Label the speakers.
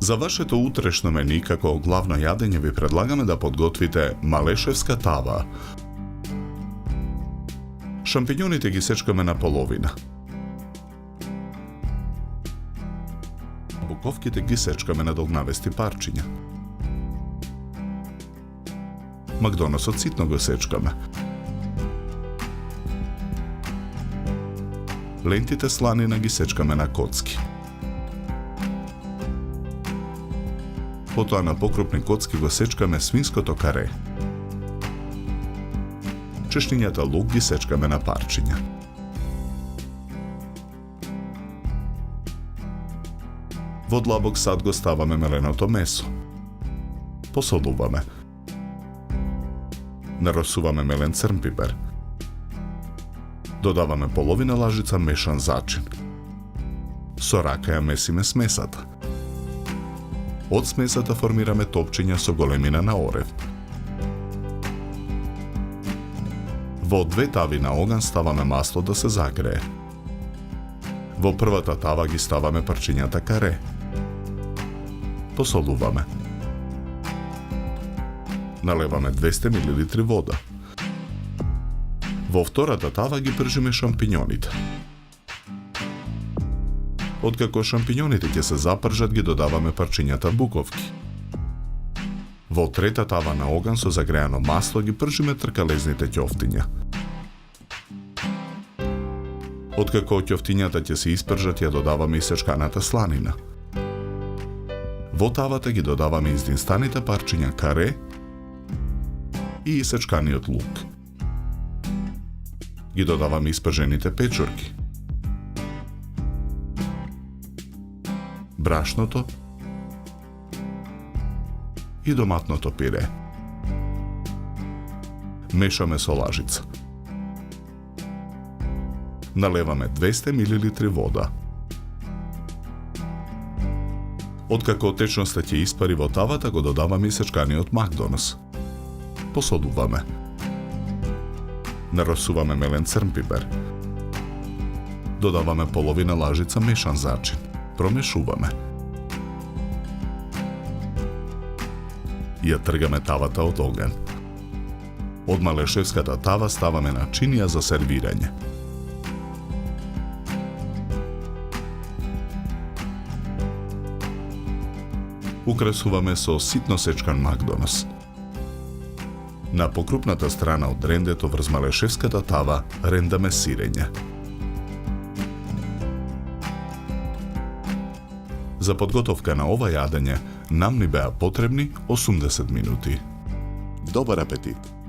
Speaker 1: За вашето утрешно мени како главно јадење ви предлагаме да подготвите малешевска тава. Шампиньоните ги сечкаме на половина. Буковките ги сечкаме на долгнавести парчиња. Макдоносот ситно го сечкаме. Лентите сланина ги сечкаме на коцки. Потоа на покрупни коцки го сечкаме свинското каре. Чешнињата лук ги сечкаме на парчиња. Во длабок сад го ставаме меленото месо. Посолуваме. Наросуваме мелен црн пипер. Додаваме половина лажица мешан зачин. Со рака ја месиме смесата. Од смесата формираме топчиња со големина на орев. Во 2 тави на оган ставаме масло да се загрее. Во првата тава ги ставаме парчињата каре. Посолуваме. Налеваме 200 мл вода. Во втората тава ги пржиме шампиньоните. Откако шампиньоните ќе се запржат, ги додаваме парчињата буковки. Во трета тава на оган со загреано масло ги пржиме тркалезните ќофтиња. Откако ќофтињата ќе се испржат, ја додаваме и сечканата сланина. Во тавата ги додаваме издинстаните парчиња каре и исечканиот лук. Ги додаваме испржените печурки. Брашното и доматното пире. Мешаме со лажица. Налеваме 200 мл вода. Откако течноста ќе испари во тавата, го додаваме исечканиот макдонос. Посолуваме. Наросуваме мелен црн пипер. Додаваме половина лажица мешан зачин. Промешуваме. Ја тргаме тавата од оган. Од малешевската тава ставаме на чинија за сервирање. Украсуваме со ситно сечкан макдонос. На покрупната страна од рендето врз малешевската тава рендаме сирење. За подготовка на ова јадење нам ни беа потребни 80 минути. Добар апетит!